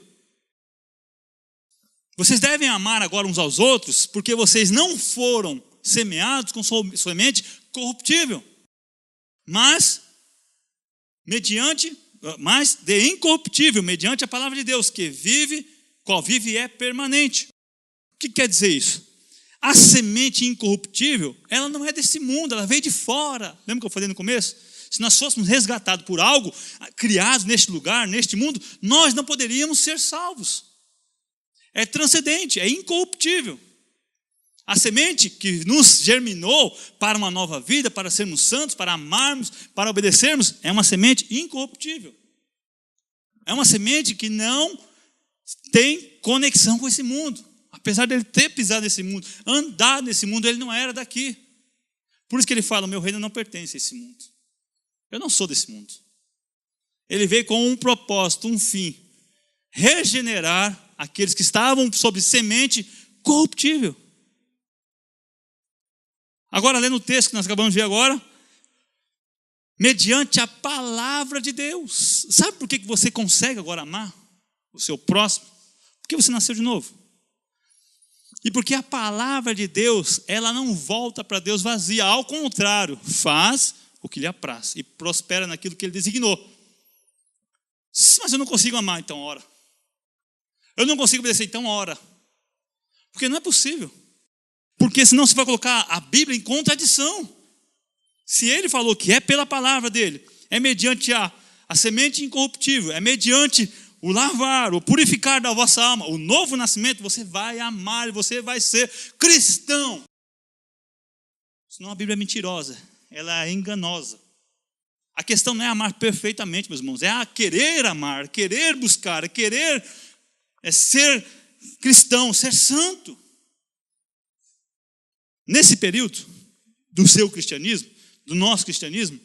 Vocês devem amar agora uns aos outros, porque vocês não foram semeados com semente corruptível, mas de incorruptível, mediante a palavra de Deus, que vive, qual vive e é permanente. O que quer dizer isso? A semente incorruptível, ela não é desse mundo, ela veio de fora. Lembra que eu falei no começo? Se nós fôssemos resgatados por algo criado neste lugar, neste mundo, nós não poderíamos ser salvos. É transcendente, é incorruptível. A semente que nos germinou para uma nova vida, para sermos santos, para amarmos, para obedecermos, é uma semente incorruptível. É uma semente que não tem conexão com esse mundo. Apesar dele ter pisado nesse mundo, andado nesse mundo, ele não era daqui. Por isso que ele fala, o meu reino não pertence a esse mundo. Eu não sou desse mundo. Ele veio com um propósito, um fim. Regenerar aqueles que estavam sob semente corruptível. Agora, lendo o texto que nós acabamos de ver agora, mediante a palavra de Deus. Sabe por que você consegue agora amar o seu próximo? Porque você nasceu de novo. E porque a palavra de Deus, ela não volta para Deus vazia. Ao contrário, faz o que lhe apraz e prospera naquilo que ele designou. Mas eu não consigo amar, então ora. Eu não consigo obedecer, então ora. Porque não é possível. Porque senão você vai colocar a Bíblia em contradição. Se ele falou que é pela palavra dele, é mediante a semente incorruptível, é mediante o lavar, o purificar da vossa alma, o novo nascimento, você vai amar e você vai ser cristão. Senão a Bíblia é mentirosa, ela é enganosa. A questão não é amar perfeitamente, meus irmãos, é a querer amar, querer buscar, querer ser cristão, ser santo. Nesse período do seu cristianismo, do nosso cristianismo,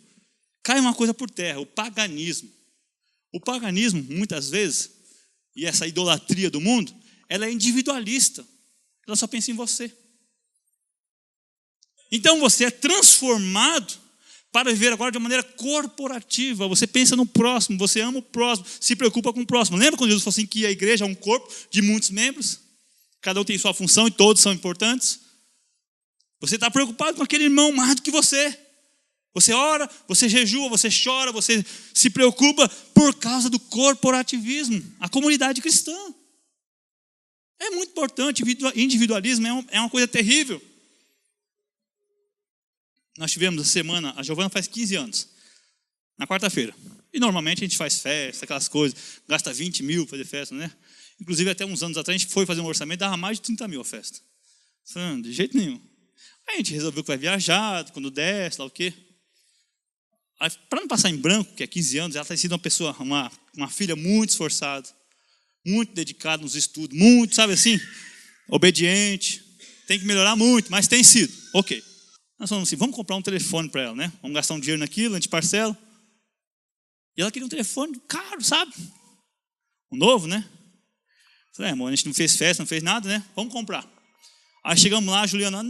cai uma coisa por terra, o paganismo. O paganismo, muitas vezes, e essa idolatria do mundo, ela é individualista. Ela só pensa em você. Então você é transformado para viver agora de uma maneira corporativa. Você pensa no próximo, você ama o próximo, se preocupa com o próximo. Lembra quando Jesus falou assim que a igreja é um corpo de muitos membros? Cada um tem sua função e todos são importantes. Você está preocupado com aquele irmão mais do que você. Você ora, você jejua, você chora, você se preocupa por causa do corporativismo, a comunidade cristã. É muito importante, individualismo é uma coisa terrível. Nós tivemos essa semana, a Giovana faz 15 anos, na quarta-feira. E normalmente a gente faz festa, aquelas coisas, gasta 20 mil para fazer festa, né? Inclusive até uns anos atrás a gente foi fazer um orçamento, dava mais de 30 mil a festa. De jeito nenhum. Aí a gente resolveu que vai viajar, quando der, sei lá o quê. Para não passar em branco, que é 15 anos, ela tem sido uma pessoa, uma filha muito esforçada, muito dedicada nos estudos, muito, sabe assim, obediente, tem que melhorar muito, mas tem sido, ok. Nós falamos assim, vamos comprar um telefone para ela, né? Vamos gastar um dinheiro naquilo, a gente parcela. E ela queria um telefone caro, sabe? Um novo, né? Falei, amor, a gente não fez festa, não fez nada, né? Vamos comprar. Aí chegamos lá, a Juliana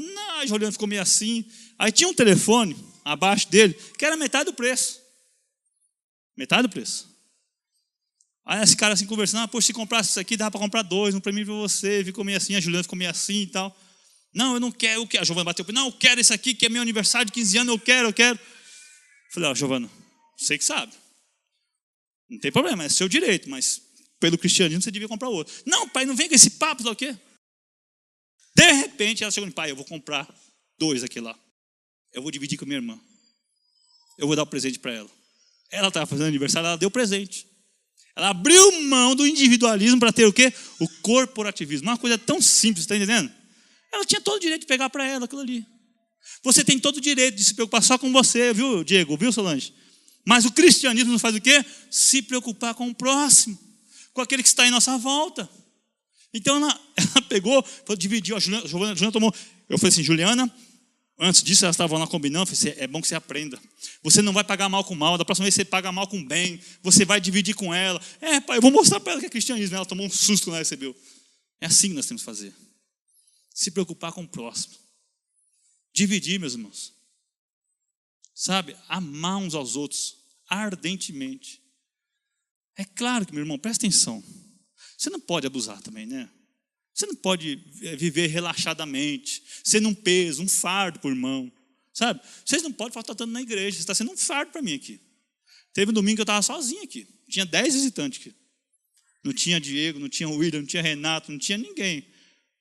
ficou meio assim. Aí tinha um telefone abaixo dele, que era metade do preço. Metade do preço. Aí esse cara assim conversando, poxa, se comprasse isso aqui, dava para comprar 2, um para mim e para você. Ficou meio assim, a Juliana ficou meio assim e tal. Não, eu não quero, a Giovana bateu, não, eu quero esse aqui, que é meu aniversário de 15 anos, eu quero. Falei, Giovana, você que sabe. Não tem problema, é seu direito, mas pelo cristianismo você devia comprar outro. Não, pai, não vem com esse papo, sabe o quê? De repente ela chegou e pai, eu vou comprar 2 aqui lá. Eu vou dividir com a minha irmã. Eu vou dar o presente para ela. Ela estava fazendo aniversário, ela deu presente. Ela abriu mão do individualismo para ter o quê? O corporativismo. Uma coisa tão simples, está entendendo? Ela tinha todo o direito de pegar para ela aquilo ali. Você tem todo o direito de se preocupar só com você, viu, Diego? Viu, Solange? Mas o cristianismo nos faz o quê? Se preocupar com o próximo, com aquele que está em nossa volta. Então ela pegou, dividiu, a Juliana tomou. Eu falei assim, Juliana, antes disso elas estavam lá combinando, eu falei assim, é bom que você aprenda. Você não vai pagar mal com mal, da próxima vez você paga mal com bem, você vai dividir com ela. Pai, eu vou mostrar para ela que é cristianismo. Ela tomou um susto quando ela recebeu. É assim que nós temos que fazer. Se preocupar com o próximo. Dividir, meus irmãos. Sabe, amar uns aos outros ardentemente. É claro que, meu irmão, presta atenção. Você não pode abusar também, né? Você não pode viver relaxadamente, sendo um peso, um fardo por irmão. Sabe? Vocês não podem faltar tanto na igreja. Você está sendo um fardo para mim aqui. Teve um domingo que eu estava sozinho aqui. Tinha 10 visitantes aqui. Não tinha Diego, não tinha William, não tinha Renato, não tinha ninguém.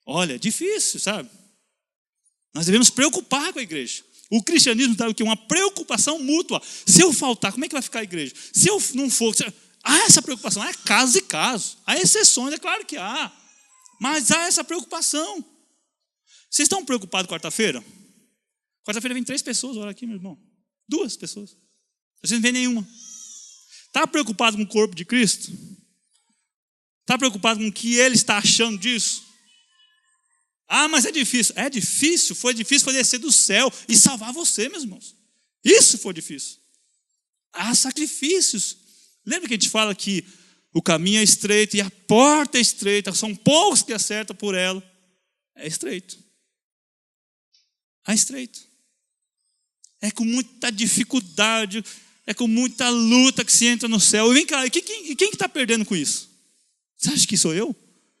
Olha, é difícil, sabe? Nós devemos preocupar com a igreja. O cristianismo dá o quê? Uma preocupação mútua. Se eu faltar, como é que vai ficar a igreja? Se eu não for... Há essa preocupação. Há casos e casos. Há exceções, é claro que há. Mas há essa preocupação. Vocês estão preocupados quarta-feira? Quarta-feira vem 3 pessoas orar aqui, meu irmão. 2 pessoas. Vocês não vêem nenhuma. Está preocupado com o corpo de Cristo? Está preocupado com o que ele está achando disso? Mas é difícil. É difícil. Foi difícil descer do céu e salvar você, meus irmãos. Isso foi difícil. Há sacrifícios. Lembra que a gente fala que o caminho é estreito e a porta é estreita. São poucos que acertam por ela. É estreito. É estreito. É com muita dificuldade, é com muita luta que se entra no céu. E vem cá, e quem está perdendo com isso? Você acha que sou eu?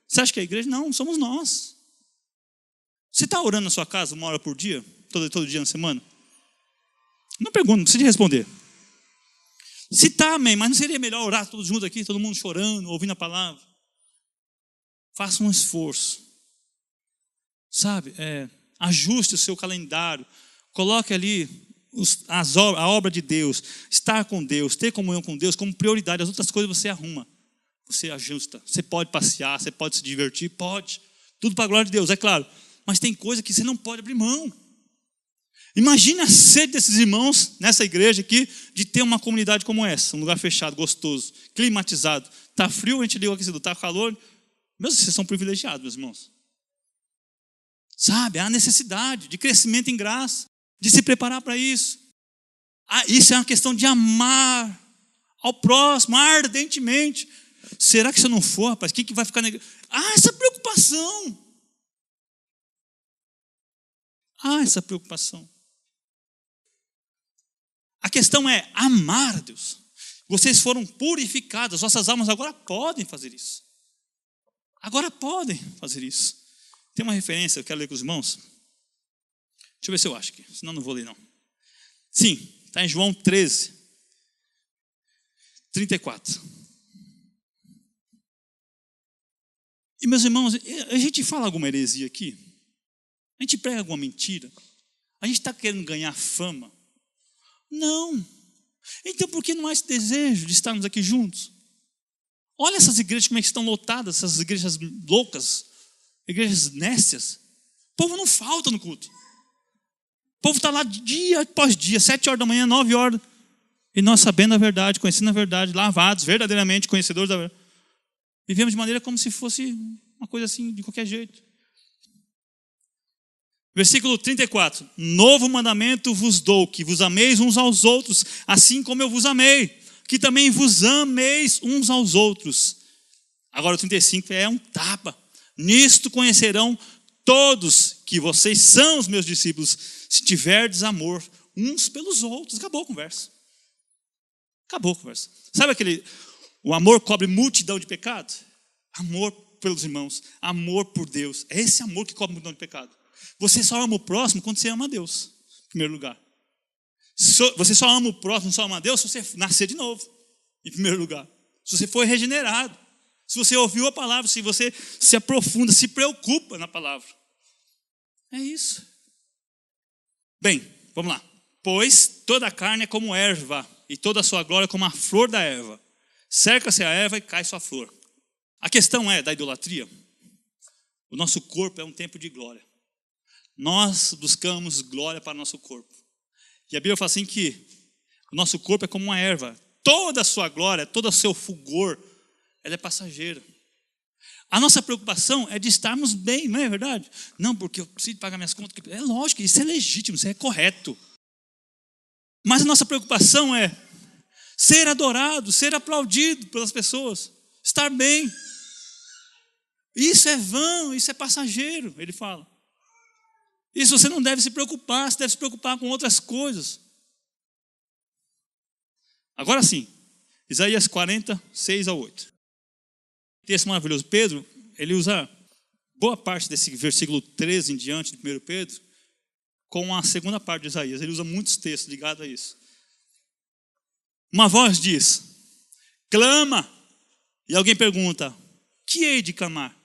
Você acha que é a igreja? Não, somos nós. Você está orando na sua casa 1 hora por dia? Todo dia na semana? Não pergunto, não precisa responder. Se está, amém, mas não seria melhor orar todos juntos aqui, todo mundo chorando, ouvindo a palavra? Faça um esforço. Sabe? Ajuste o seu calendário. Coloque ali a obra de Deus. Estar com Deus, ter comunhão com Deus como prioridade. As outras coisas você arruma. Você ajusta. Você pode passear, você pode se divertir, pode. Tudo para a glória de Deus, é claro. Mas tem coisa que você não pode abrir mão. Imagine a sede desses irmãos nessa igreja aqui de ter uma comunidade como essa, um lugar fechado, gostoso, climatizado. Está frio, a gente liga o aquecedor, está calor. Meus, vocês são privilegiados, meus irmãos. Sabe, há necessidade de crescimento em graça, de se preparar para isso. Isso é uma questão de amar ao próximo ardentemente. Será que se eu não for, rapaz, quem que vai ficar na igreja? Essa preocupação. Essa preocupação. A questão é amar a Deus. Vocês foram purificados, as vossas almas agora podem fazer isso. Agora podem fazer isso. Tem uma referência, eu quero ler com os irmãos. Deixa eu ver se eu acho aqui, senão não vou ler não. Sim, está em João 13, 34. E meus irmãos, a gente fala alguma heresia aqui? A gente prega alguma mentira? A gente está querendo ganhar fama? Não. Então por que não há esse desejo de estarmos aqui juntos? Olha essas igrejas como é que estão lotadas, essas igrejas loucas, igrejas nécias. O povo não falta no culto. O povo está lá dia após dia, 7 horas da manhã, 9 horas. E nós sabendo a verdade, conhecendo a verdade, lavados, verdadeiramente conhecedores da verdade. Vivemos de maneira como se fosse uma coisa assim, de qualquer jeito. Versículo 34. Novo mandamento vos dou, que vos ameis uns aos outros, assim como eu vos amei, que também vos ameis uns aos outros. Agora o 35 é um tapa. Nisto conhecerão todos que vocês são os meus discípulos, se tiverdes amor uns pelos outros. Acabou a conversa. Acabou a conversa. Sabe o amor cobre multidão de pecados? Amor pelos irmãos, amor por Deus. É esse amor que cobre multidão de pecados. Você só ama o próximo quando você ama a Deus, em primeiro lugar. Você só ama o próximo, só ama a Deus se você nascer de novo, em primeiro lugar. Se você for regenerado, se você ouviu a palavra, se você se aprofunda, se preocupa na palavra. É isso. Bem, vamos lá. Pois toda a carne é como erva, e toda a sua glória é como a flor da erva. Cerca-se a erva e cai sua flor. A questão é da idolatria. O nosso corpo é um templo de glória. Nós buscamos glória para o nosso corpo. E a Bíblia fala assim que o nosso corpo é como uma erva. Toda a sua glória, todo o seu fulgor, ela é passageira. A nossa preocupação é de estarmos bem, não é verdade? Não, porque eu preciso pagar minhas contas. É lógico, isso é legítimo, isso é correto. Mas a nossa preocupação é ser adorado, ser aplaudido pelas pessoas, estar bem. Isso é vão, isso é passageiro, ele fala. Isso você não deve se preocupar, você deve se preocupar com outras coisas. Agora sim, Isaías 40, 6 a 8. Texto maravilhoso. Pedro, ele usa boa parte desse versículo 13 em diante de 1 Pedro com a segunda parte de Isaías. Ele usa muitos textos ligados a isso. Uma voz diz, clama. E alguém pergunta, que hei de clamar?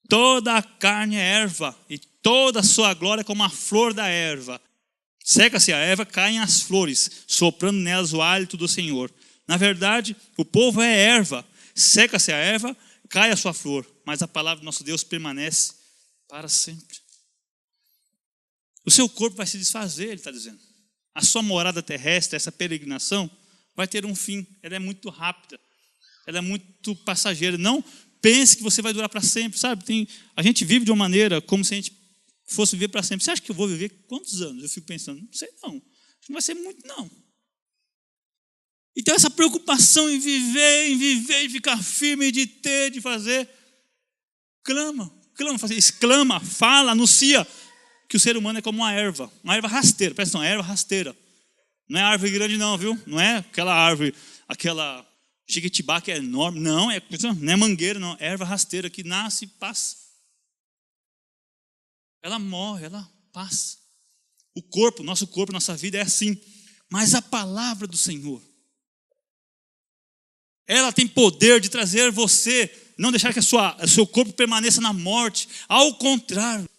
Toda a carne é erva, e toda a sua glória é como a flor da erva. Seca-se a erva, caem as flores, soprando nelas o hálito do Senhor. Na verdade, o povo é erva. Seca-se a erva, cai a sua flor, mas a palavra do nosso Deus permanece para sempre. O seu corpo vai se desfazer, ele está dizendo. A sua morada terrestre, essa peregrinação, vai ter um fim. Ela é muito rápida, ela é muito passageira. Não pense que você vai durar para sempre, sabe? A gente vive de uma maneira como se a gente fosse viver para sempre. Você acha que eu vou viver quantos anos? Eu fico pensando, não sei não. Acho que não vai ser muito não. Então essa preocupação em viver, e ficar firme, de ter, de fazer. Clama, exclama, fala, anuncia que o ser humano é como uma erva rasteira. Presta atenção, erva rasteira. Não é árvore grande não, viu? Não é aquela árvore, aquela Jequitibá que é enorme. Não é mangueira, não. É erva rasteira que nasce e passa. Ela morre, ela passa. O corpo, nosso corpo, nossa vida é assim. Mas a palavra do Senhor, ela tem poder de trazer você não deixar que o seu corpo permaneça na morte. Ao contrário,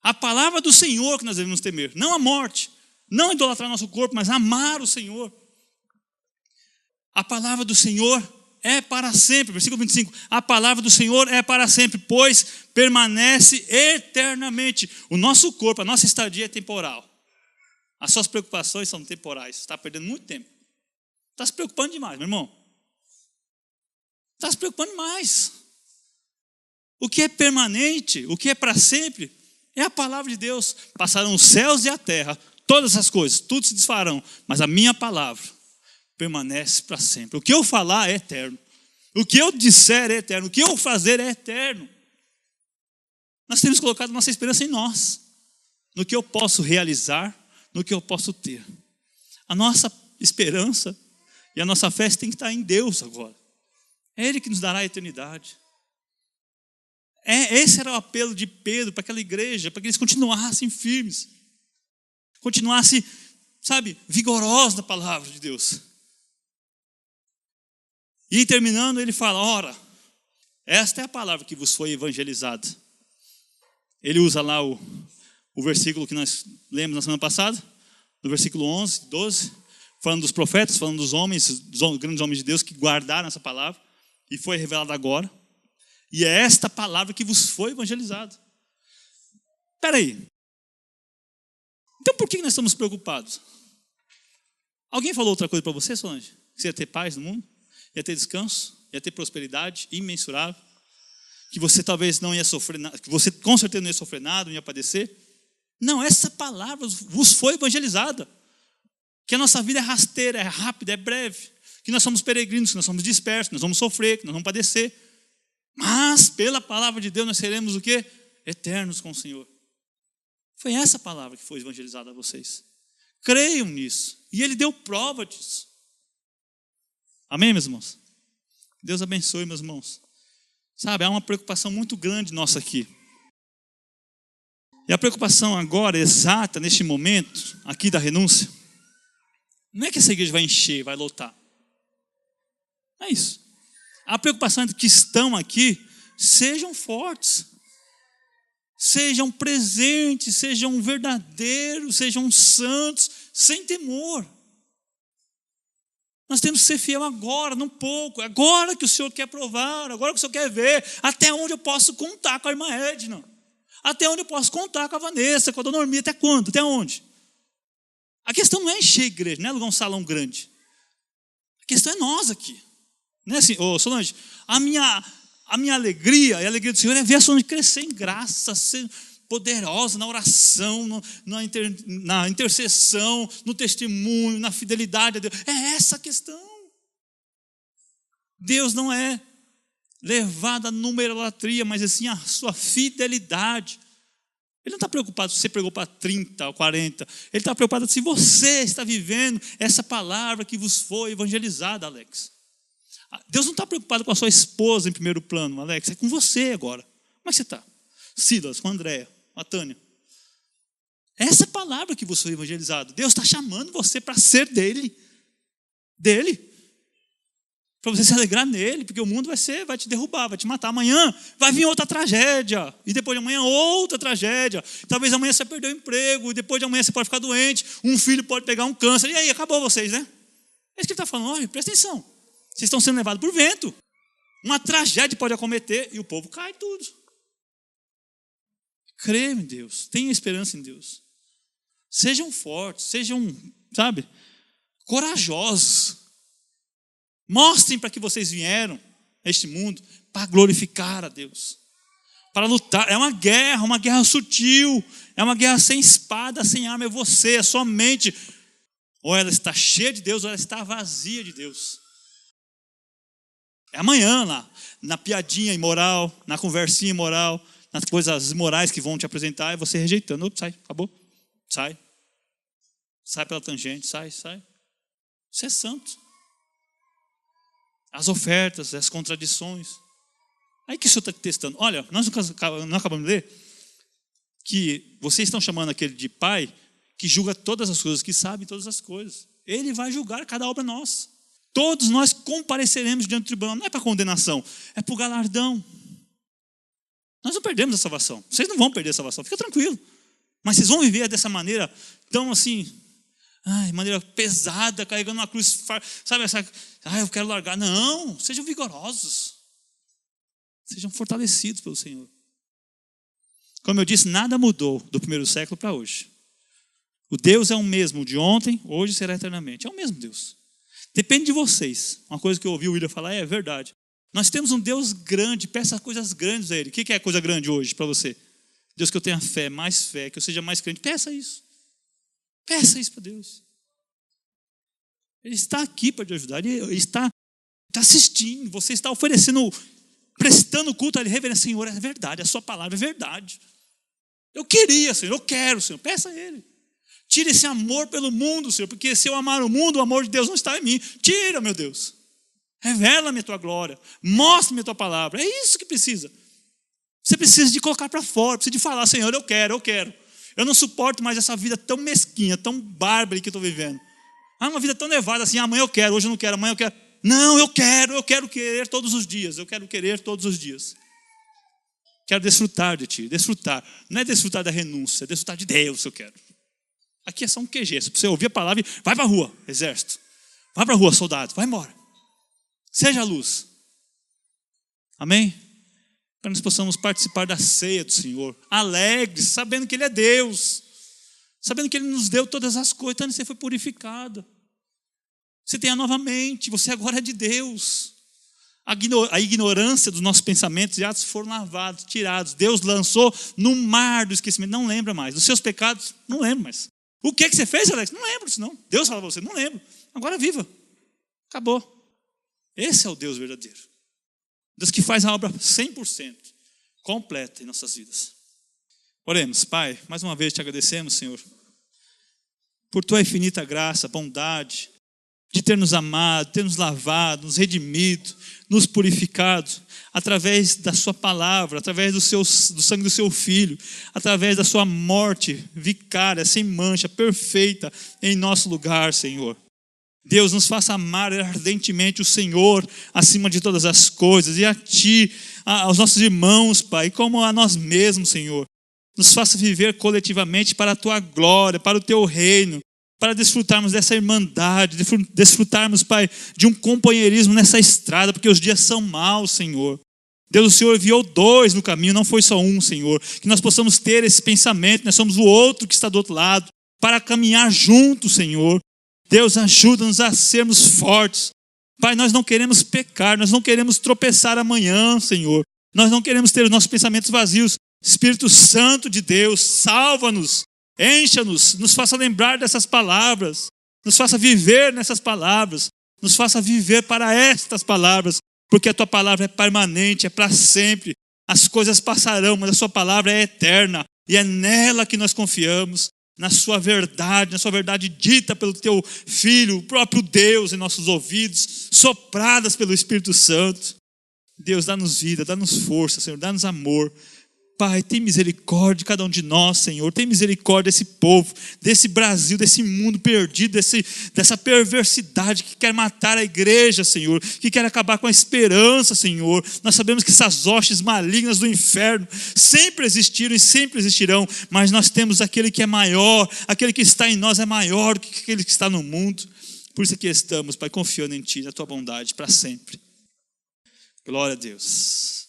a palavra do Senhor que nós devemos temer, não a morte, não idolatrar nosso corpo, mas amar o Senhor. A palavra do Senhor é para sempre. Versículo 25. A palavra do Senhor é para sempre, pois permanece eternamente. O nosso corpo, a nossa estadia é temporal. As suas preocupações são temporais. Você está perdendo muito tempo. Está se preocupando demais, meu irmão. Está se preocupando demais. O que é permanente, o que é para sempre, é a palavra de Deus. Passarão os céus e a terra, todas as coisas, tudo se desfarão, mas a minha palavra permanece para sempre. O que eu falar é eterno. O que eu disser é eterno. O que eu fazer é eterno. Nós temos colocado nossa esperança em nós, no que eu posso realizar, no que eu posso ter. A nossa esperança e a nossa fé tem que estar em Deus agora. É Ele que nos dará a eternidade. Esse era o apelo de Pedro para aquela igreja, para que eles continuassem firmes, continuassem, vigorosos na palavra de Deus. E terminando, ele fala: ora, esta é a palavra que vos foi evangelizada. Ele usa lá o versículo que nós lemos na semana passada, no versículo 11, 12, falando dos profetas, falando dos homens, dos grandes homens de Deus que guardaram essa palavra, e foi revelada agora. E é esta palavra que vos foi evangelizada. Espera aí. Então por que nós estamos preocupados? Alguém falou outra coisa para você, Solange? Que você ia ter paz no mundo? Ia ter descanso? Ia ter prosperidade imensurável? Que você talvez não ia sofrer nada, que você com certeza não ia sofrer nada, não ia padecer? Não, essa palavra vos foi evangelizada. Que a nossa vida é rasteira, é rápida, é breve. Que nós somos peregrinos, que nós somos dispersos, que nós vamos sofrer, que nós vamos padecer. Mas pela palavra de Deus nós seremos o quê? Eternos com o Senhor. Foi essa palavra que foi evangelizada a vocês. Creiam nisso. E Ele deu prova disso. Amém, meus irmãos? Deus abençoe, meus irmãos. Há uma preocupação muito grande nossa aqui. E a preocupação agora, exata, neste momento, aqui da renúncia, não é que essa igreja vai encher, vai lotar. Não é isso. A preocupação é que estão aqui, sejam fortes, sejam presentes, sejam verdadeiros, sejam santos, sem temor. Nós temos que ser fiel agora, não pouco, agora que o Senhor quer provar, agora que o Senhor quer ver, até onde eu posso contar com a irmã Edna, até onde eu posso contar com a Vanessa, com a dona Norminha, até quando, até onde? A questão não é encher a igreja, não é alugar um salão grande. A questão é nós aqui. Não é assim, Solange, a minha alegria e a alegria do Senhor é ver a Solange crescer em graça, ser poderosa na oração, na intercessão, no testemunho, na fidelidade a Deus. É essa a questão. Deus não é levado à numerolatria, mas assim a sua fidelidade. Ele não está preocupado se você pregou para 30 ou 40. Ele está preocupado se você está vivendo essa palavra que vos foi evangelizada, Alex. Deus não está preocupado com a sua esposa em primeiro plano, Alex. É com você agora. Como é que você está? Silas, com a Andréia, com a Tânia. Essa palavra que vos foi evangelizada. Deus está chamando você para ser dele. Para você se alegrar nele, porque o mundo vai te derrubar, vai te matar. Amanhã vai vir outra tragédia, e depois de amanhã outra tragédia. Talvez amanhã você perdeu o emprego, e depois de amanhã você pode ficar doente, um filho pode pegar um câncer, e aí acabou vocês, né? É isso que ele está falando. Olha, presta atenção, vocês estão sendo levados por vento. Uma tragédia pode acometer e o povo cai tudo. Creia em Deus, tenha esperança em Deus. Sejam fortes, sejam, corajosos. Mostrem para que vocês vieram a este mundo para glorificar a Deus, para lutar. É uma guerra sutil, é uma guerra sem espada, sem arma. É você, é sua mente. Ou ela está cheia de Deus, ou ela está vazia de Deus. É amanhã lá, na piadinha imoral, na conversinha imoral, nas coisas imorais que vão te apresentar, e você rejeitando. Opa, sai, acabou. Sai pela tangente, sai. Você é santo. As ofertas, as contradições. Aí que o Senhor está testando. Olha, nós não acabamos de ler que vocês estão chamando aquele de pai que julga todas as coisas, que sabe todas as coisas. Ele vai julgar cada obra nossa. Todos nós compareceremos diante do tribunal. Não é para condenação, é para o galardão. Nós não perdemos a salvação. Vocês não vão perder a salvação, fica tranquilo. Mas vocês vão viver dessa maneira tão assim, maneira pesada, carregando uma cruz, sabe essa, eu quero largar. Não, sejam vigorosos. Sejam fortalecidos pelo Senhor. Como eu disse, nada mudou do primeiro século para hoje. O Deus é o mesmo de ontem, hoje será eternamente. É o mesmo Deus. Depende de vocês. Uma coisa que eu ouvi o William falar é verdade. Nós temos um Deus grande, peça coisas grandes a Ele. O que é coisa grande hoje para você? Deus, que eu tenha fé, mais fé, que eu seja mais crente. Peça isso. Peça isso para Deus. Ele está aqui para te ajudar. Ele está assistindo. Você está oferecendo, prestando culto a Ele. Reverência, Senhor, é verdade. A sua palavra é verdade. Eu queria, Senhor. Eu quero, Senhor. Peça a Ele. Tira esse amor pelo mundo, Senhor. Porque se eu amar o mundo, o amor de Deus não está em mim. Tira, meu Deus. Revela-me a tua glória. Mostra-me a tua palavra. É isso que precisa. Você precisa de colocar para fora. Precisa de falar, Senhor, eu quero. Eu não suporto mais essa vida tão mesquinha, tão bárbara que eu estou vivendo. Uma vida tão levada assim, amanhã eu quero, hoje eu não quero, amanhã eu quero. Não, eu quero querer todos os dias. Eu quero querer todos os dias. Quero desfrutar de ti, desfrutar. Não é desfrutar da renúncia, é desfrutar de Deus, eu quero. Aqui é só um QG. Se você ouvir a palavra, vai para a rua, exército. Vai para a rua, soldado, vai embora. Seja a luz. Amém? Para nós possamos participar da ceia do Senhor, alegres, sabendo que Ele é Deus, sabendo que Ele nos deu todas as coisas, então você foi purificado. Você tem a nova mente, você agora é de Deus. A ignorância dos nossos pensamentos e atos foram lavados, tirados. Deus lançou no mar do esquecimento, não lembra mais. Dos seus pecados, não lembra mais. O que você fez, Alex? Não lembro disso não. Deus fala para você, não lembro. Agora viva. Acabou. Esse é o Deus verdadeiro. Deus que faz a obra 100% completa em nossas vidas. Oremos, Pai, mais uma vez te agradecemos, Senhor, por tua infinita graça, bondade, de ter nos amado, ter nos lavado, nos redimido, nos purificado, através da sua palavra, através do sangue do seu Filho, através da sua morte vicária, sem mancha, perfeita, em nosso lugar, Senhor. Deus, nos faça amar ardentemente o Senhor acima de todas as coisas, e a Ti, aos nossos irmãos, Pai, como a nós mesmos, Senhor. Nos faça viver coletivamente para a Tua glória, para o Teu reino, para desfrutarmos dessa irmandade, desfrutarmos, Pai, de um companheirismo nessa estrada, porque os dias são maus, Senhor. Deus, o Senhor enviou 2 no caminho, não foi só um, Senhor. Que nós possamos ter esse pensamento, nós somos o outro que está do outro lado, para caminhar juntos, Senhor. Deus, ajuda-nos a sermos fortes. Pai, nós não queremos pecar, nós não queremos tropeçar amanhã, Senhor. Nós não queremos ter os nossos pensamentos vazios. Espírito Santo de Deus, salva-nos, encha-nos, nos faça lembrar dessas palavras, nos faça viver nessas palavras, nos faça viver para estas palavras, porque a Tua palavra é permanente, é para sempre. As coisas passarão, mas a Sua palavra é eterna, e é nela que nós confiamos. Na sua verdade dita pelo Teu Filho, o próprio Deus em nossos ouvidos, sopradas pelo Espírito Santo. Deus, dá-nos vida, dá-nos força, Senhor, dá-nos amor. Pai, tem misericórdia de cada um de nós, Senhor. Tem misericórdia desse povo, desse Brasil, desse mundo perdido, dessa perversidade que quer matar a igreja, Senhor, que quer acabar com a esperança, Senhor. Nós sabemos que essas hostes malignas do inferno sempre existiram e sempre existirão, mas nós temos aquele que é maior, aquele que está em nós é maior do que aquele que está no mundo. Por isso aqui estamos, Pai, confiando em Ti, na Tua bondade, para sempre. Glória a Deus.